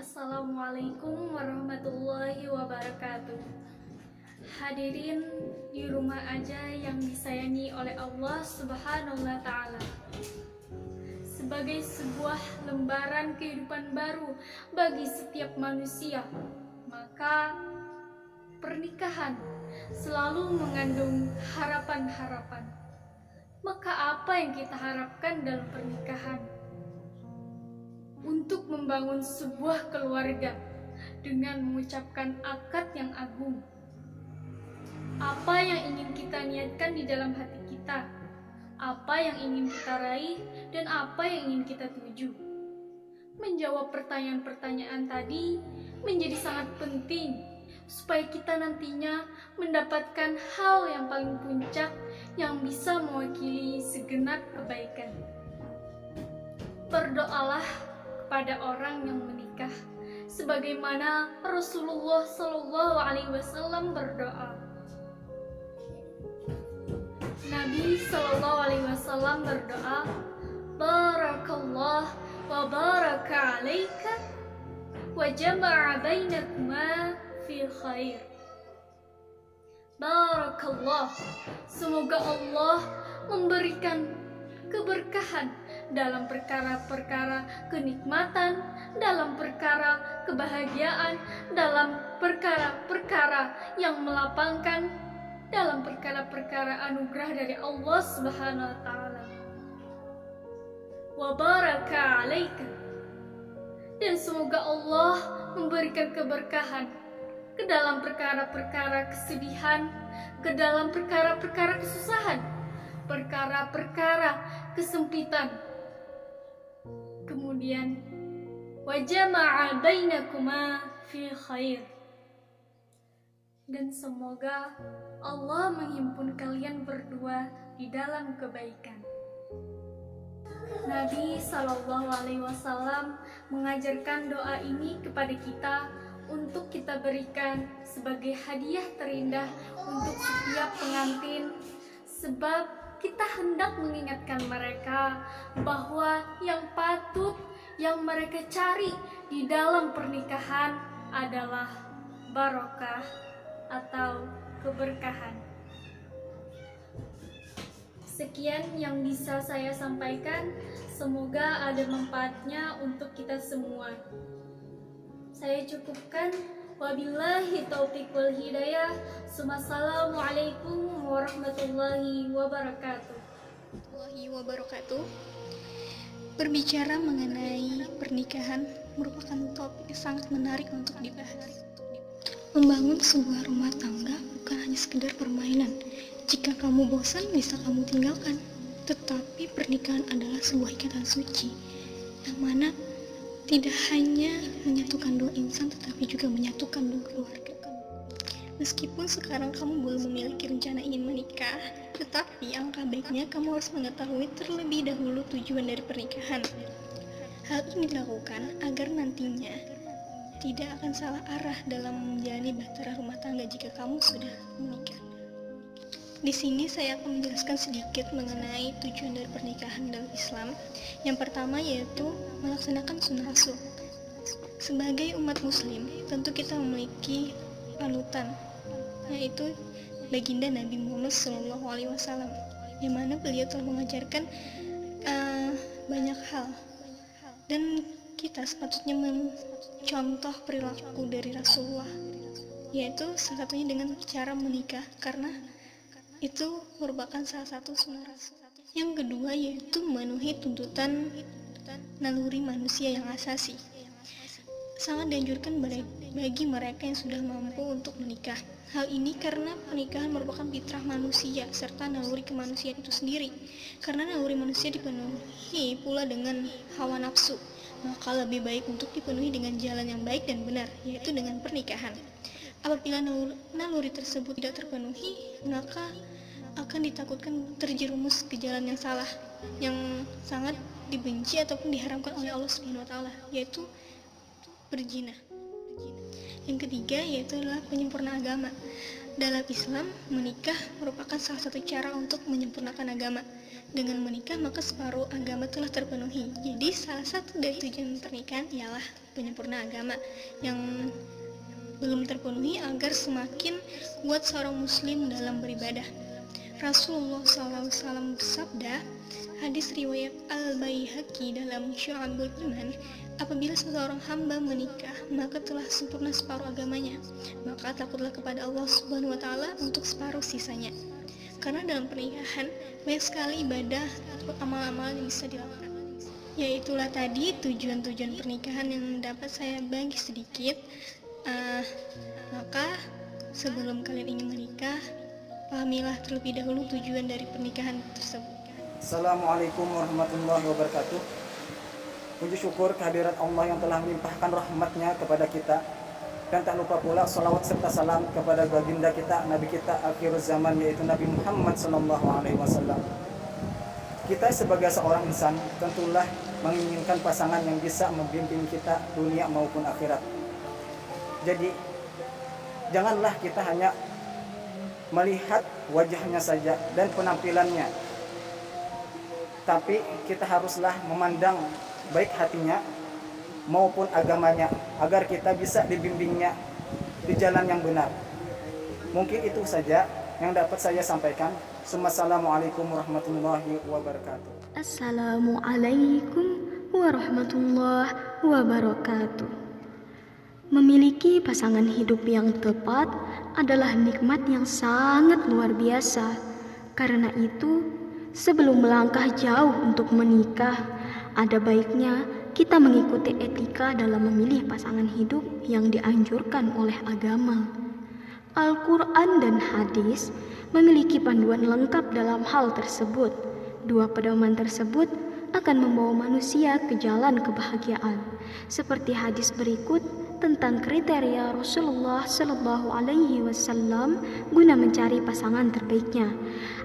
Assalamualaikum warahmatullahi wabarakatuh. Hadirin di rumah aja yang disayangi oleh Allah Subhanahu wa Ta'ala. Sebagai sebuah lembaran kehidupan baru bagi setiap manusia, maka pernikahan selalu mengandung harapan-harapan. Maka apa yang kita harapkan dalam pernikahan? Untuk membangun sebuah keluarga dengan mengucapkan akad yang agung. Apa yang ingin kita niatkan di dalam hati kita, apa yang ingin kita raih, dan apa yang ingin kita tuju. Menjawab pertanyaan-pertanyaan tadi menjadi sangat penting supaya kita nantinya mendapatkan hal yang paling puncak yang bisa mewakili segenap kebaikan. Berdoalah pada orang yang menikah sebagaimana Rasulullah SAW berdoa. Nabi SAW berdoa, Barakallah wa baraka alaika wa jama'a bainakuma fi khair. Barakallah, semoga Allah memberikan keberkahan dalam perkara-perkara kenikmatan, dalam perkara kebahagiaan, dalam perkara-perkara yang melapangkan, dalam perkara-perkara anugerah dari Allah Subhanahu wa Ta'ala. Wa baraka alaika, dan semoga Allah memberikan keberkahan ke dalam perkara-perkara kesedihan, ke dalam perkara-perkara kesusahan, perkara-perkara kesempitan. Kemudian wa jama'a bainakuma fi khair, dan semoga Allah menghimpun kalian berdua di dalam kebaikan. Nabi SAW mengajarkan doa ini kepada kita untuk kita berikan sebagai hadiah terindah untuk setiap pengantin, sebab kita hendak mengingatkan mereka bahwa yang patut yang mereka cari di dalam pernikahan adalah barokah atau keberkahan. Sekian yang bisa saya sampaikan, semoga ada manfaatnya untuk kita semua. Saya cukupkan. Wabillahi taufiq wal hidayah. Assalamualaikum warahmatullahi wabarakatuh. Berbicara mengenai pernikahan merupakan topik yang sangat menarik untuk dibahas. Membangun sebuah rumah tangga bukan hanya sekedar permainan. Jika kamu bosan, bisa kamu tinggalkan. Tetapi pernikahan adalah sebuah ikatan suci, yang mana tidak hanya menyatukan dua insan, tetapi juga menyatukan dua keluarga. Meskipun sekarang kamu belum memiliki rencana ingin menikah, tetapi alangkah baiknya kamu harus mengetahui terlebih dahulu tujuan dari pernikahan. Hal ini dilakukan agar nantinya tidak akan salah arah dalam menjalani bahtera rumah tangga jika kamu sudah menikah. Di sini saya akan menjelaskan sedikit mengenai tujuan dari pernikahan dalam Islam. Yang pertama yaitu melaksanakan sunnah rasul. Sebagai umat muslim, tentu kita memiliki panutan, yaitu baginda Nabi Muhammad SAW, yang mana beliau telah mengajarkan banyak hal, dan kita sepatutnya mencontoh perilaku dari Rasulullah, yaitu salah satunya dengan cara menikah, karena itu merupakan salah satu sunnah rasul. Yang kedua yaitu memenuhi tuntutan naluri manusia yang asasi. Sangat dianjurkan bagi mereka yang sudah mampu untuk menikah. Hal ini karena pernikahan merupakan fitrah manusia serta naluri kemanusiaan itu sendiri. Karena naluri manusia dipenuhi pula dengan hawa nafsu, maka lebih baik untuk dipenuhi dengan jalan yang baik dan benar, yaitu dengan pernikahan. Apabila naluri tersebut tidak terpenuhi, maka akan ditakutkan terjerumus ke jalan yang salah, yang sangat dibenci ataupun diharamkan oleh Allah Subhanahu wa Ta'ala, yaitu berzina. Yang ketiga yaitu adalah penyempurna agama. Dalam Islam, menikah merupakan salah satu cara untuk menyempurnakan agama. Dengan menikah, maka separuh agama telah terpenuhi. Jadi, salah satu dari tujuan pernikahan ialah penyempurna agama yang belum terpenuhi agar semakin kuat seorang muslim dalam beribadah. Rasulullah SAW bersabda, hadis riwayat Al-Baihaqi dalam Syu'abul Iman, apabila seseorang hamba menikah, maka telah sempurna separuh agamanya. Maka takutlah kepada Allah Subhanahu wa Ta'ala untuk separuh sisanya. Karena dalam pernikahan banyak sekali ibadah atau amal-amal yang bisa dilakukan. Yaitulah tadi tujuan-tujuan pernikahan yang dapat saya bagi sedikit. Maka sebelum kalian ingin menikah, pahamilah terlebih dahulu tujuan dari pernikahan tersebut. Assalamualaikum warahmatullahi wabarakatuh. Puji syukur kehadirat Allah yang telah melimpahkan rahmatnya kepada kita. Dan tak lupa pula salawat serta salam kepada baginda kita, Nabi kita akhir zaman, yaitu Nabi Muhammad SAW. Kita sebagai seorang insan tentulah menginginkan pasangan yang bisa membimbing kita dunia maupun akhirat. Jadi janganlah kita hanya melihat wajahnya saja dan penampilannya, tapi kita haruslah memandang baik hatinya maupun agamanya agar kita bisa dibimbingnya di jalan yang benar. Mungkin itu saja yang dapat saya sampaikan. Assalamualaikum warahmatullahi wabarakatuh. Assalamualaikum warahmatullahi wabarakatuh. Memiliki pasangan hidup yang tepat adalah nikmat yang sangat luar biasa. Karena itu, sebelum melangkah jauh untuk menikah, ada baiknya kita mengikuti etika dalam memilih pasangan hidup yang dianjurkan oleh agama. Al-Quran dan hadis memiliki panduan lengkap dalam hal tersebut. Dua pedoman tersebut akan membawa manusia ke jalan kebahagiaan. Seperti hadis berikut tentang kriteria Rasulullah Sallallahu Alaihi Wasallam guna mencari pasangan terbaiknya.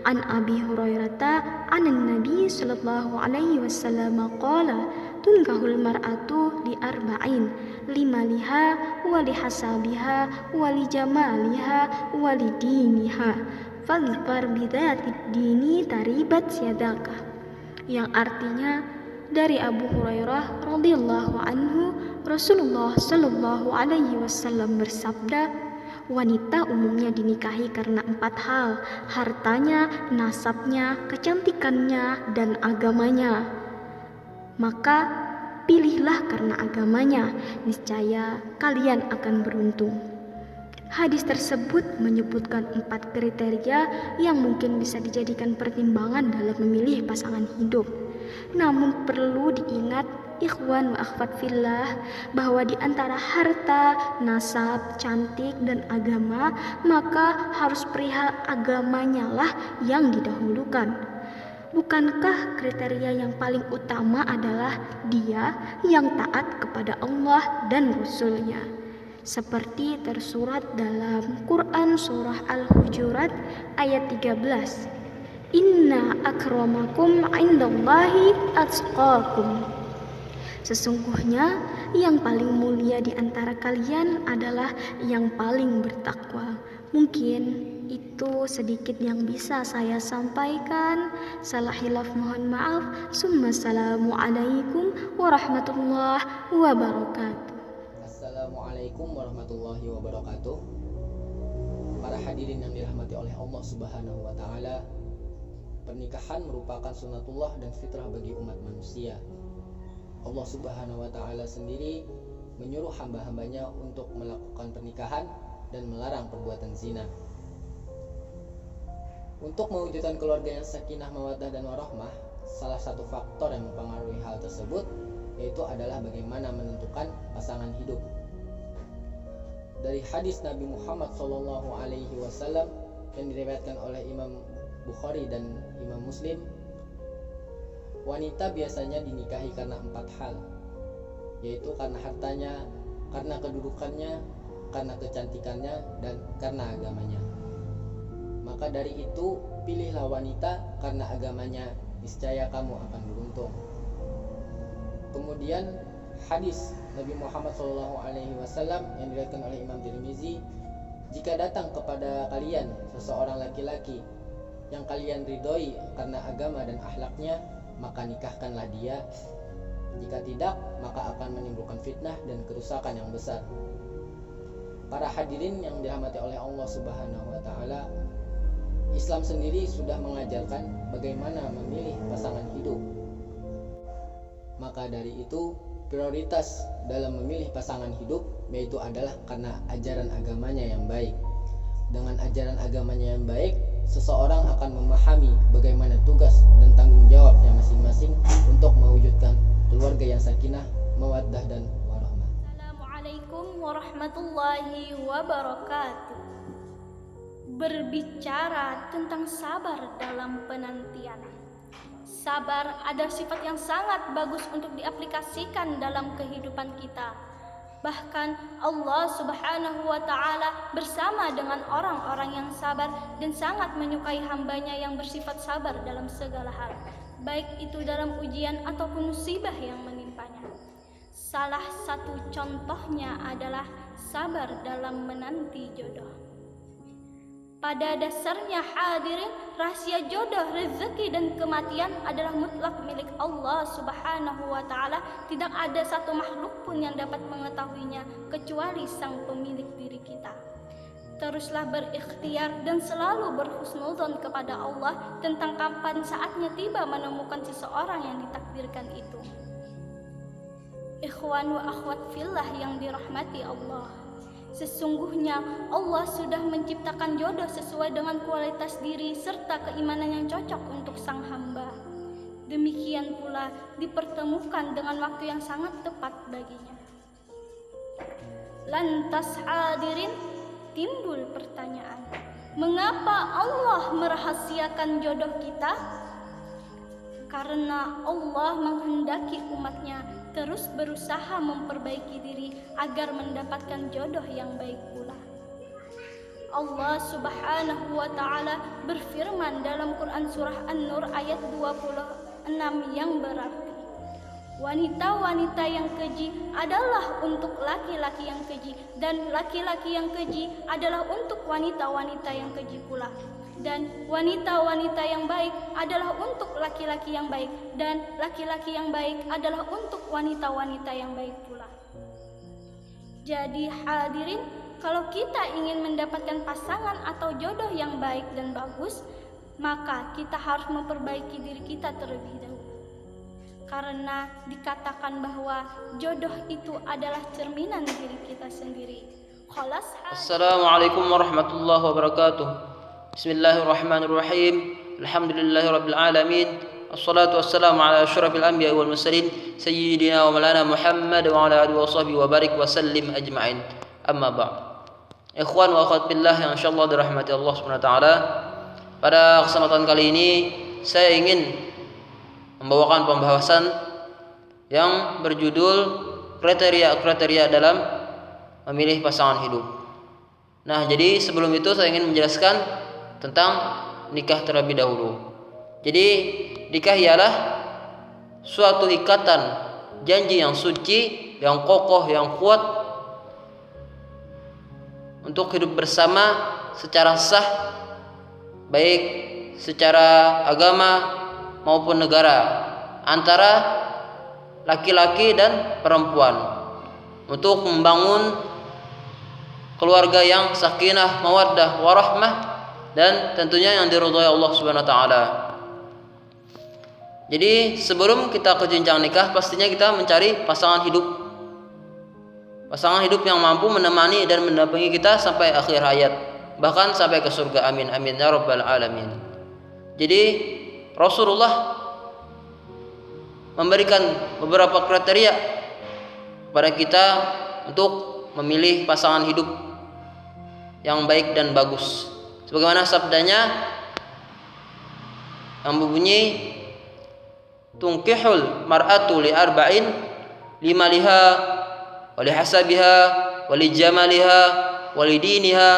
An Abi Hurairah an Nabi Sallallahu Alaihi Wasallam qala tunkahul mar'atu li arba'in limaliha wa li hasabiha wa li jamaliha wa li diniha fadhfar bidzatid dini taribat yadaka, yang artinya dari Abu Hurairah radhiyallahu anhu, Rasulullah Shallallahu Alaihi Wasallam bersabda, wanita umumnya dinikahi karena 4 hal: hartanya, nasabnya, kecantikannya, dan agamanya. Maka pilihlah karena agamanya, niscaya kalian akan beruntung. Hadis tersebut menyebutkan 4 kriteria yang mungkin bisa dijadikan pertimbangan dalam memilih pasangan hidup. Namun perlu diingat ikhwan wa akhwat fillah bahwa di antara harta, nasab, cantik, dan agama, maka harus perihal agamanya lah yang didahulukan. Bukankah kriteria yang paling utama adalah dia yang taat kepada Allah dan Rasul-Nya? Seperti tersurat dalam Quran surah Al-Hujurat ayat 13. Inna akramakum indallahi atqakum. Sesungguhnya yang paling mulia di antara kalian adalah yang paling bertakwa. Mungkin itu sedikit yang bisa saya sampaikan. Salah hilaf mohon maaf. Assalamualaikum warahmatullahi wabarakatuh. Assalamualaikum warahmatullahi wabarakatuh. Para hadirin yang dirahmati oleh Allah Subhanahu wa Ta'ala, pernikahan merupakan sunatullah dan fitrah bagi umat manusia. Allah Subhanahu wa Ta'ala sendiri menyuruh hamba-hambanya untuk melakukan pernikahan dan melarang perbuatan zina. Untuk mewujudkan keluarga yang sakinah, mawaddah, dan warahmah, salah satu faktor yang mempengaruhi hal tersebut yaitu adalah bagaimana menentukan pasangan hidup. Dari hadis Nabi Muhammad SAW yang diriwayatkan oleh Imam Bukhari dan Imam Muslim, wanita biasanya dinikahi karena 4 hal, yaitu karena hartanya, karena kedudukannya, karena kecantikannya, dan karena agamanya. Maka dari itu, pilihlah wanita karena agamanya, niscaya kamu akan beruntung. Kemudian hadis Nabi Muhammad SAW yang diriwayatkan oleh Imam Tirmizi Jika datang kepada kalian seseorang laki-laki yang kalian ridhoi karena agama dan akhlaknya, maka nikahkanlah dia. Jika tidak, maka akan menimbulkan fitnah dan kerusakan yang besar. Para hadirin yang dirahmati oleh Allah Subhanahu wa taala, Islam sendiri sudah mengajarkan bagaimana memilih pasangan hidup. Maka dari itu, prioritas dalam memilih pasangan hidup yaitu adalah karena ajaran agamanya yang baik. Dengan ajaran agamanya yang baik, seseorang akan memahami bagaimana tugas dan tanggung jawabnya masing-masing untuk mewujudkan keluarga yang sakinah, mawaddah dan warahmah. Assalamualaikum warahmatullahi wabarakatuh. Berbicara tentang sabar dalam penantian. Sabar adalah sifat yang sangat bagus untuk diaplikasikan dalam kehidupan kita. Bahkan Allah Subhanahu wa taala bersama dengan orang-orang yang sabar dan sangat menyukai hambanya yang bersifat sabar dalam segala hal, baik itu dalam ujian ataupun musibah yang menimpanya. Salah satu contohnya adalah sabar dalam menanti jodoh. Pada dasarnya hadirin, rahasia jodoh, rezeki dan kematian adalah mutlak milik Allah Subhanahu wa taala. Tidak ada satu makhluk pun yang dapat mengetahuinya kecuali Sang pemilik diri kita. Teruslah berikhtiar dan selalu berhusnudzon kepada Allah tentang kapan saatnya tiba menemukan seseorang yang ditakdirkan itu. Ikhwan wa akhwat fillah yang dirahmati Allah, sesungguhnya Allah sudah menciptakan jodoh sesuai dengan kualitas diri serta keimanan yang cocok untuk sang hamba. Demikian pula dipertemukan dengan waktu yang sangat tepat baginya. Lantas hadirin, timbul pertanyaan, mengapa Allah merahasiakan jodoh kita? Karena Allah menghendaki umatnya terus berusaha memperbaiki diri agar mendapatkan jodoh yang baik pula. Allah Subhanahu wa taala berfirman dalam Quran surah An-Nur ayat 26 yang berarti, wanita-wanita yang keji adalah untuk laki-laki yang keji, dan laki-laki yang keji adalah untuk wanita-wanita yang keji pula. Dan wanita-wanita yang baik adalah untuk laki-laki yang baik, dan laki-laki yang baik adalah untuk wanita-wanita yang baik pula. Jadi hadirin, kalau kita ingin mendapatkan pasangan atau jodoh yang baik dan bagus, maka kita harus memperbaiki diri kita terlebih dahulu. Karena dikatakan bahwa jodoh itu adalah cerminan diri kita sendiri. Assalamualaikum warahmatullahi wabarakatuh. Bismillahirrahmanirrahim. Alhamdulillahirabbil alamin. Wassalatu wassalamu ala asyrafil anbiya'i wal mursalin sayyidina wa maulana Muhammad wa ala alihi washabbihi wa barik wa sallim ajma'in. Amma ba'd. Ikhwan wa akhwat billah yang insyaallah dirahmati Allah Subhanahu wa taala. Pada kesempatan kali ini saya ingin membawakan pembahasan yang berjudul kriteria-kriteria dalam memilih pasangan hidup. Nah, jadi sebelum itu saya ingin menjelaskan tentang nikah terlebih dahulu. Jadi nikah ialah suatu ikatan janji yang suci, yang kokoh, yang kuat untuk hidup bersama secara sah, baik secara agama maupun negara, antara laki-laki dan perempuan, untuk membangun keluarga yang sakinah, mawaddah, warahmah, dan tentunya yang diridhai Allah Subhanahu wa taala. Jadi sebelum kita ke jenjang nikah, pastinya kita mencari pasangan hidup. Pasangan hidup yang mampu menemani dan mendampingi kita sampai akhir hayat, bahkan sampai ke surga. Amin amin ya rabbal alamin. Jadi Rasulullah memberikan beberapa kriteria pada kita untuk memilih pasangan hidup yang baik dan bagus. Sebagaimana sabdanya yang berbunyi, tunkihul mar'atu li arba'in, limaliha wa li hasabiha wa li jamaliha wa li diniha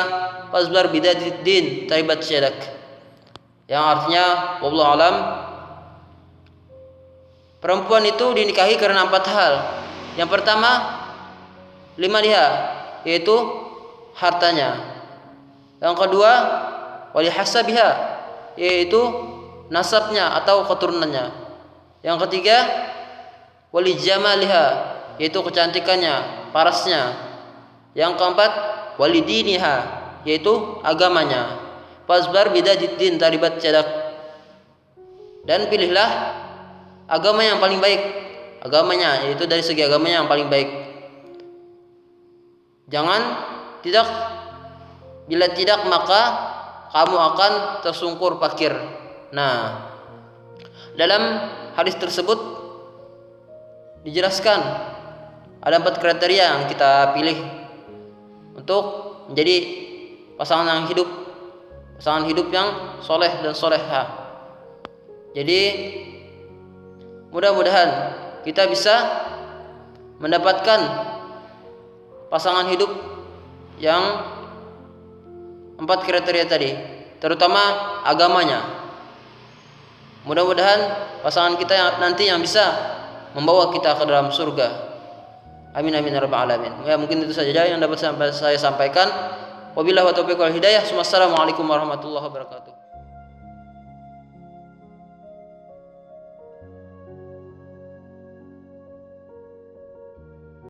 fasbar bidzatid din taribat syadak. Yang artinya wallahu alam, perempuan itu dinikahi karena 4 hal. Yang pertama, limaliha, yaitu hartanya. Yang kedua, wali hasabiha, yaitu nasabnya atau keturunannya. Yang ketiga, wali jamaliha, yaitu kecantikannya, parasnya. Yang keempat, wali diniha, yaitu agamanya. Fasbar bidadiddin taribat yadak. Dan pilihlah agama yang paling baik, agamanya, yaitu dari segi agamanya yang paling baik. Jangan tidak, bila tidak maka kamu akan tersungkur fakir. Nah, dalam hadis tersebut dijelaskan ada 4 kriteria yang kita pilih untuk menjadi pasangan hidup yang soleh dan solehah. Jadi mudah-mudahan kita bisa mendapatkan pasangan hidup yang 4 kriteria tadi, terutama agamanya. Mudah-mudahan pasangan kita yang nanti yang bisa membawa kita ke dalam surga. Amin amin ya rabbal alamin. Ya, mungkin itu saja yang dapat saya sampaikan. Wabillahi taufiq wal hidayah. Wassalamualaikum warahmatullahi wabarakatuh.